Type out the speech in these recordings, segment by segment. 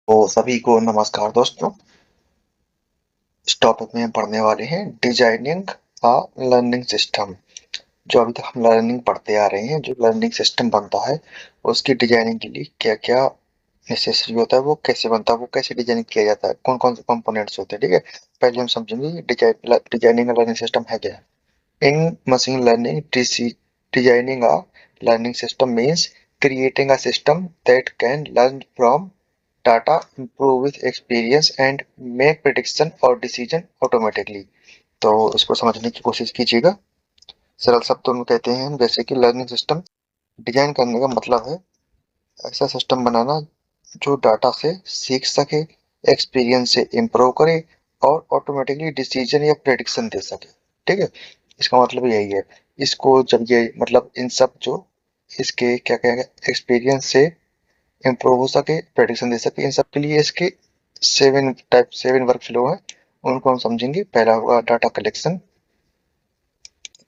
तो सभी को नमस्कार दोस्तों। इस टॉपिक में हम पढ़ने वाले हैं डिजाइनिंग अ लर्निंग सिस्टम। जो अभी तक हम लर्निंग पढ़ते आ रहे हैं, जो लर्निंग सिस्टम बनता है उसकी डिजाइनिंग के लिए क्या क्या नेसेसरी होता है, वो कैसे बनता है, वो कैसे डिजाइन किया जाता है, कौन कौन से कंपोनेंट्स होते हैं। ठीक है, पहले हम समझेंगे डिजाइनिंग लर्निंग सिस्टम है क्या। In machine learning, designing a learning system means creating a system that can learn from data, improve with experience, and make prediction or decision automatically। तो इसको समझने की कोशिश कीजिएगा। सरल शब्दों में कहते हैं हम, जैसे कि लर्निंग सिस्टम डिजाइन करने का मतलब है ऐसा सिस्टम बनाना जो डाटा से सीख सके, एक्सपीरियंस से इम्प्रूव करे और ऑटोमेटिकली डिसीजन या प्रेडिक्शन दे सके। ठीक है, इसका मतलब यही है। इसको जब ये मतलब इन सब जो इसके क्या कहेंगे, एक्सपीरियंस से इम्प्रूव हो सके, प्रेडिक्शन दे सके, इन सब के लिए इसके सेवन वर्क फ्लो है। उनको हम समझेंगे। पहला होगा डाटा कलेक्शन।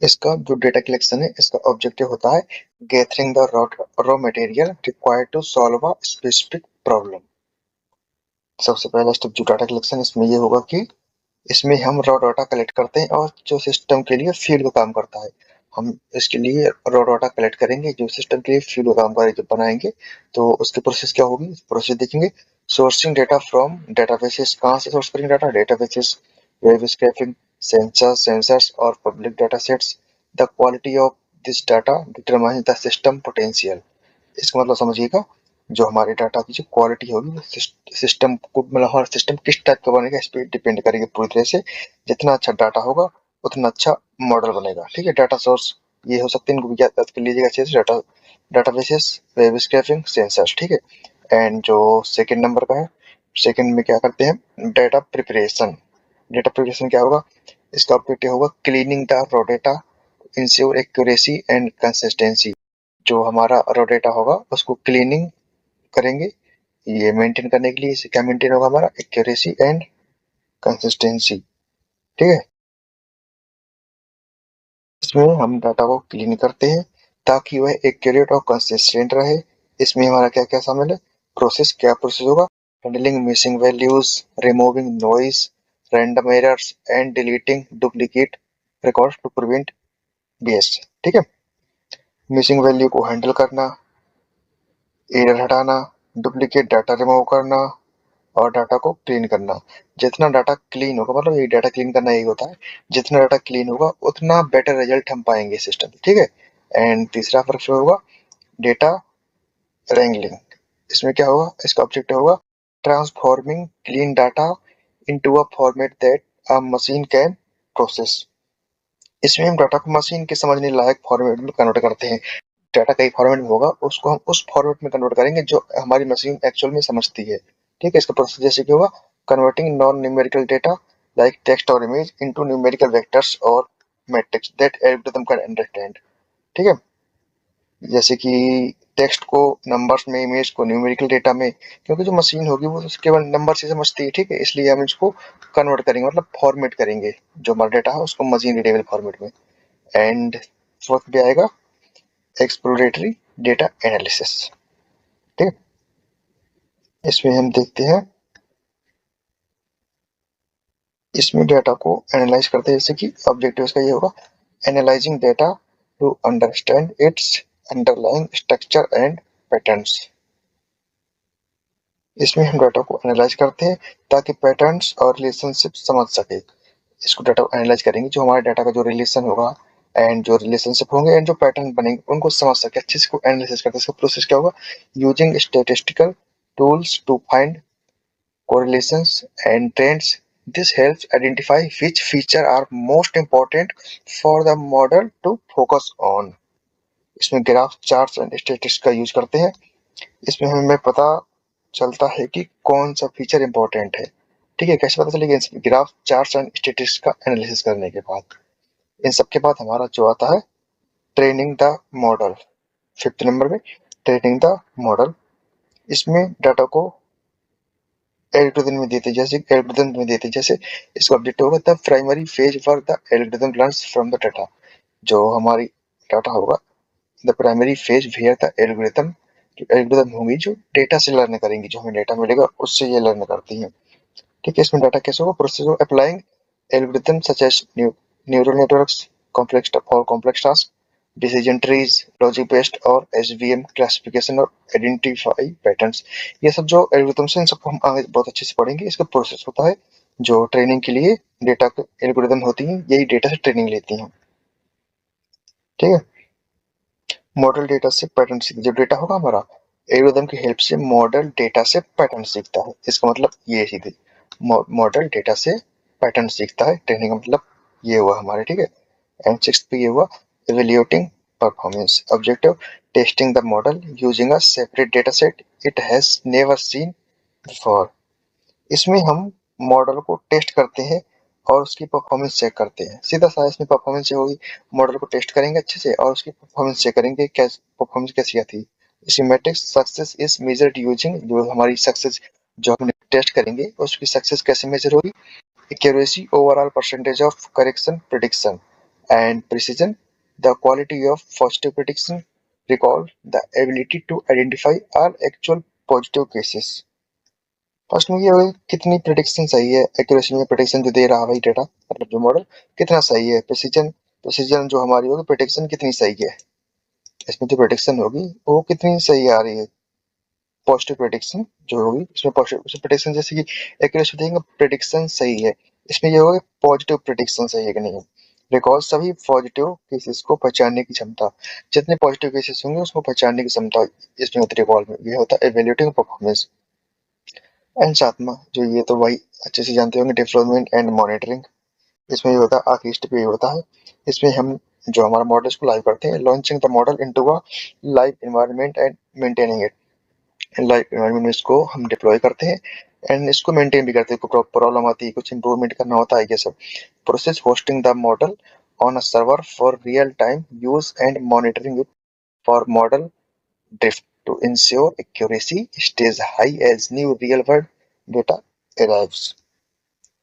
इसका जो डेटा कलेक्शन है, इसका ऑब्जेक्टिव होता है gathering the raw material required to solve a specific problem. सबसे पहला स्टेप जो डाटा कलेक्शन, इसमें ये होगा कि इसमें हम रॉ डाटा कलेक्ट करते हैं और जो सिस्टम के लिए फीड का काम करता है। हम इसके लिए रॉ डाटा कलेक्ट करेंगे जो सिस्टम के लिए फीड का काम करेंगे, जब बनाएंगे तो उसकी प्रोसेस क्या होगी, प्रोसेस देखेंगे। Sourcing data from databases. कहाँ से सोर्स करेंगे data, databases, web scraping, sensors और public data sets. The quality of this data determine the system potential. इसका मतलब समझिएगा, जो हमारे डाटा की जो क्वालिटी होगी वो सिस्टम को मतलब हमारा सिस्टम किस टाइप का बनेगा इस पे डिपेंड करेगी पूरी तरह से। जितना अच्छा डाटा होगा उतना अच्छा मॉडल बनेगा। ठीक है, डाटा सोर्स ये हो सकते हैं, इनको भी याद कर लीजिएगा अच्छे से। Data databases, web scraping, sensors. ठीक है, एंड जो सेकंड नंबर का है, सेकंड में क्या करते हैं, डेटा प्रिपरेशन। डेटा प्रिपरेशन क्या होगा, इसका ऑब्जेक्टिव होगा cleaning the raw data, ensure accuracy and consistency. जो हमारा रॉ डेटा होगा उसको क्लीनिंग करेंगे। ये मेंटेन करने के लिए इसे क्या मेंटेन होगा, हमारा एक्यूरेसी एंड कंसिस्टेंसी। ठीक है, इसमें हम डाटा को क्लीन करते हैं ताकि वह एक्यूरेट और कंसिस्टेंट रहे। इसमें हमारा क्या क्या शामिल है, प्रोसेस क्या प्रोसेस होगा, handling missing values, removing noise, random errors and deleting duplicate records to prevent bias. ठीक है, मिसिंग वैल्यू को हैंडल करना, एरर हटाना, डुप्लीकेट डाटा रिमूव करना और डाटा को क्लीन करना। जितना डाटा क्लीन होगा, मतलब ये डाटा क्लीन करना यही होता है, जितना डाटा क्लीन होगा उतना बेटर रिजल्ट हम पाएंगे सिस्टम। ठीक है, एंड तीसरा फर्क होगा डेटा wrangling। इसमें क्या होगा, इसका ऑब्जेक्टिव होगा transforming clean data into a format that a machine can process. इसमें हम डाटा को मशीन के समझने लायक फॉर्मेट में कन्वर्ट करते हैं। डाटा कई फॉर्मेट में होगा, उसको हम उस फॉर्मेट में कन्वर्ट करेंगे जो हमारी मशीन एक्चुअल में समझती है। ठीक है, इसका प्रोसेस जैसे कि होगा converting non numerical data like text और इमेज इनटू न्यूमेरिकल वेक्टर्स और matrix that algorithm can understand. ठीक है, जैसे कि टेक्स्ट को नंबर्स में, इमेज को न्यूमेरिकल डेटा में, क्योंकि जो मशीन होगी वो तो केवल नंबर से समझती है। ठीक है, इसलिए हम इसको कन्वर्ट करेंगे, मतलब फॉर्मेट करेंगे जो हमारा डेटा है उसको मशीन रीडेबल फॉर्मेट में। एंड फोर्थ भी आएगा एक्सप्लोरेटरी डेटा एनालिसिस। ठीक है, इसमें हम देखते हैं, इसमें डेटा को एनालाइज करते हैं। जैसे कि ऑब्जेक्टिव इसका ये होगा analysing data to understand its underlying structure and patterns. इसमें हम डाटा को एनालाइज करते हैं ताकि पैटर्न्स और रिलेशनशिप समझ सके। इसको डाटा को एनालाइज करेंगे, जो हमारे डाटा का जो रिलेशन होगा एंड जो रिलेशनशिप होंगे एंड जो पैटर्न बनेंगे उनको समझ सके, अच्छे से एनालिसिस करते हैं। इसका प्रोसेस क्या होगा, using statistical tools to find correlations and trends. This helps identify which feature are most important for the model to focus on। इसमें ग्राफ, चार्ट्स एंड स्टैटिस्टिक्स का यूज करते हैं। इसमें हमें पता चलता है कि कौन सा फीचर इंपॉर्टेंट है। ठीक है, कैसे पता चलेगा, इसमें ग्राफ, चार्ट्स एंड स्टैटिस्टिक्स का एनालिसिस करने के बाद। इन सब के बाद हमारा जो आता है training the model. Fifth number में ट्रेनिंग द मॉडल। इसमें डाटा को एल्गोरिथम में देते, जैसे एल्गोरिथम में देते जैसे इसका ऑब्जेक्टिव होगा the primary phase for the algorithm learns from the data. जो हमारी डाटा होगा the primary phase where the algorithm algorithm होंगी जो डेटा से लर्न करेंगी, जो हमें डेटा मिलेगा उससे ये लर्न करती हैं। ठीक है, इसमें डाटा कैसे होगा? Process of applying algorithm such as neural networks, complex task, decision trees, logic based और एसवीएम क्लासिफिकेशन और आइडेंटिफाई पैटर्न्स। ये सब जो एल्गोरिदम्स हैं इन सबको हम आगे बहुत अच्छे से पढ़ेंगे। इसका प्रोसेस होता है जो ट्रेनिंग के लिए डेटा एल्गोरिदम होती हैं, यही डेटा से ट्रेनिंग लेती हैं। ठीक है, मॉडल डेटा से पैटर्न सीख, जो डेटा होगा हमारा एल्गोरिदम की हेल्प से मॉडल डेटा से पैटर्न सीखता है। इसका मतलब ये सीधे मॉडल डेटा से पैटर्न सीखता है, ट्रेनिंग का मतलब ये हुआ हमारे। ठीक है, एंड सिक्स्थ पे ये हुआ evaluating performance objective, testing the model using a separate data set it has never seen before. इसमें हम मॉडल को टेस्ट करते हैं और उसकी परफॉर्मेंस चेक करते हैं। सीधा सा इसमें परफॉर्मेंस होगी, मॉडल को टेस्ट करेंगे अच्छे से और उसकी परफॉर्मेंस चेक करेंगे, क्या परफॉर्मेंस कैसी आती है। इसकी matrix success is measured using, जो हमारी सक्सेस जो हम टेस्ट करेंगे उसकी सक्सेस कैसे मेजर होगी? Accuracy, overall percentage of correction, prediction and precision, the quality of positive prediction, recall, the ability to identify all actual positive cases. First में ये होगी कितनी प्रिडिक्शन सही है, एक्यूरेसी में प्रिडिक्शन जो दे रहा है भाई डेटा, मतलब जो मॉडल कितना सही है, प्रिसीजन, प्रिसीजन जो हमारी होगी प्रिडिक्शन कितनी सही है, इसमें जो प्रिडिक्शन होगी वो कितनी सही आ रही है, पॉजिटिव प्रिडिक्शन जो होगी इसमें पॉजिटिव प्रिडिक्शन, जैसे कि एक्यूरेसी देंगे प्रिडिक्शन सही है, इसमें ये होगा पॉजिटिव प्रिडिक्शन सही है कि नहीं। रिकॉल, सभी पॉजिटिव केसेस को पहचानने की क्षमता, जितने पॉजिटिव केसेस होंगे उसको पहचानने की क्षमता इसमें होती है रिकॉल में। ये होता है एवेल्युएटिंग परफॉर्मेंस। एंड सातवां जो ये तो भाई अच्छे से जानते होंगे, डिप्लॉयमेंट एंड मॉनिटरिंग। इसमें ये होता है आखिरी स्टेप ये होता है, इसमें हम जो हमारा मॉडल को लाइव करते हैं, launching the model into a live environment and maintaining it. Live environment में इसको हम डिप्लॉय करते हैं एंड इसको मेंटेन भी करते हैं, कोई प्रॉब्लम आती है कुछ इंप्रूवमेंट करना होता है ये सब। Process hosting the model on a server for real time use and monitoring it for model drift to ensure accuracy stays high as new real world data arrives।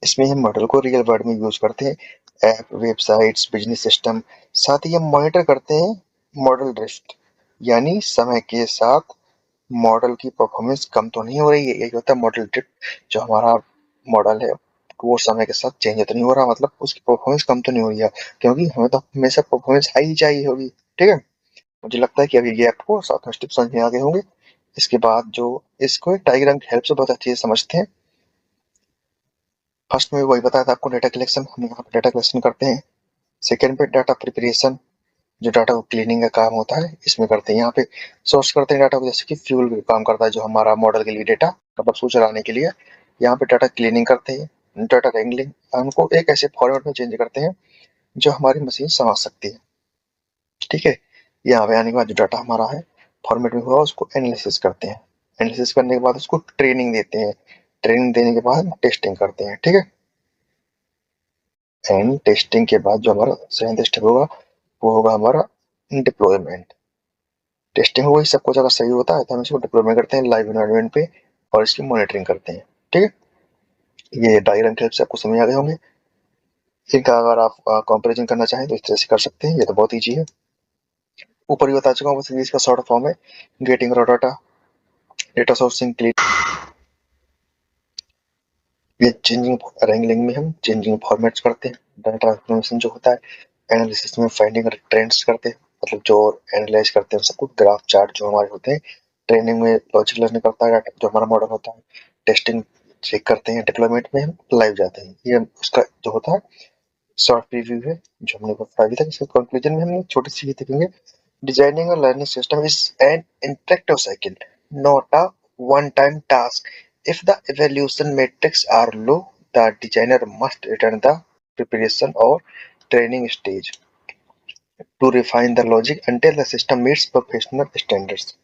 इसमें हम मॉडल को रियल वर्ल्ड में use करते हैं, app, websites, business system, साथ ही हम monitor करते हैं मॉडल ड्रिफ्ट, यानी समय के साथ मॉडल की परफॉर्मेंस कम तो नहीं हो रही है, यही होता है मॉडल ड्रिफ्ट। जो हमारा मॉडल है वो समय के साथ चेंज तो नहीं हो रहा, मतलब उसकी परफॉर्मेंस कम तो नहीं हो रही है, क्योंकि हमें तो हमेशा परफॉर्मेंस हाई ही चाहिए होगी। ठीक है, मुझे लगता है कि अभी ये आपको सात स्टेप समझ में आ गए होंगे। इसके बाद जो इसको एक डायग्राम की हेल्प से बहुत अच्छे से समझते हैं। फर्स्ट में वही बताया था आपको, डेटा कलेक्शन, हम यहाँ पे डेटा कलेक्शन करते हैं। सेकंड पे डाटा प्रिपरेशन, जो डाटा को क्लीनिंग का काम होता है इसमें करते हैं। यहाँ पे सोर्स करते हैं डाटा को, जैसे कि फ्यूल काम करता है जो हमारा मॉडल के लिए डेटा, मतलब उसको चलाने के लिए। यहाँ पे डाटा क्लीनिंग करते हैं, डाटा रेंगलिंग, उनको एक ऐसे फॉर्मेट में चेंज करते हैं जो हमारी मशीन समझ सकती है। ठीक है, यहाँ पे आने के बाद जो डाटा हमारा है फॉर्मेट में हुआ उसको एनालिसिस करते हैं, एनालिसिस करने के बाद उसको ट्रेनिंग देते हैं, ट्रेनिंग देने के बाद टेस्टिंग करते हैं। ठीक है, एंड टेस्टिंग के बाद जो हमारा सेवेंथ स्टेप होगा वो होगा हमारा डिप्लॉयमेंट। टेस्टिंग हो गई, सब कुछ अगर सही होता है तो हम इसको डिप्लॉयमेंट करते हैं लाइव एनवायरनमेंट पे और इसकी मॉनिटरिंग करते हैं। ठीक है, ये डायग्राम के हेल्प से आपको समझ आ गए होंगे। इनका अगर आप कंपैरिजन करना चाहें तो इस तरह से कर सकते हैं, ये तो बहुत ईजी है। ऊपर ही बता चुका हूँ, बस इसका शॉर्ट फॉर्म है getting raw data, data sourcing, ये चेंजिंग रेंगलिंग में हम चेंजिंग फॉर्मेट्स करते हैं, डाटा ट्रांसफॉर्मेशन जो होता है, एनालिसिस में फाइंडिंग ट्रेंड्स करते हैं, मतलब जो एनालाइज करते हैं सबको, ग्राफ चार्ट जो हमारे होते हैं, ट्रेनिंग में लॉजिक लर्निंग करता है डाटा जो हमारा मॉडल होता है, टेस्टिंग चेक करते हैं, डिप्लॉयमेंट में हम लाइव जाते हैं। ये उसका जो होता है शॉर्ट प्रीव्यू है जो हमने बताया अभी तक। इसके कंक्लूजन में हम छोटी सी देखेंगे, designing a learning system is an interactive cycle, not a one-time task. If the evaluation metrics are low, the designer must return the preparation or training stage to refine the logic until the system meets professional standards।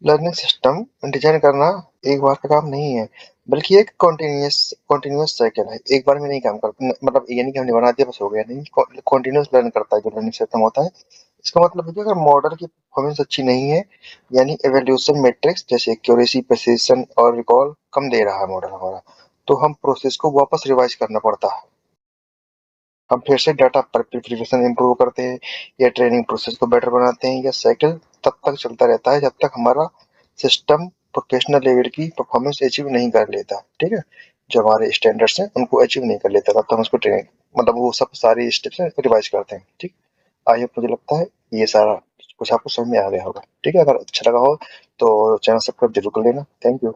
Learning system design करना एक बार का काम नहीं है, बल्कि एक continuous cycle है। एक बार में नहीं काम करता, मतलब ये नहीं कि हमने बना दिया बस हो गया, नहीं, कॉन्टिन्यूस लर्न करता है जो लर्निंग सिस्टम होता है। इसका मतलब है कि अगर मॉडल की परफॉर्मेंस अच्छी नहीं है, यानी एवोल्यूशन मैट्रिक्स जैसे एक्यूरेसी, प्रिसिशन और रिकॉल कम दे रहा है मॉडल हमारा, तो हम प्रोसेस को वापस रिवाइज करना पड़ता है। हम फिर से डाटा प्रिपरेशन इंप्रूव करते हैं या ट्रेनिंग प्रोसेस को बेटर बनाते हैं या साइकिल तब तक चलता रहता है जब तक हमारा सिस्टम प्रोफेशनल लेवल की परफॉर्मेंस अचीव नहीं कर लेता। ठीक है, जो हमारे स्टैंडर्ड्स हैं उनको अचीव नहीं कर लेता, तब तक हम उसको ट्रेनिंग मतलब वो सब सारी स्टेप्स हैं रिवाइज करते हैं। ठीक, आई होप मुझे लगता है ये सारा कुछ आपको समझ में आ गया होगा। ठीक है, अगर अच्छा लगा हो तो चैनल सब्सक्राइब जरूर कर लेना। Thank you.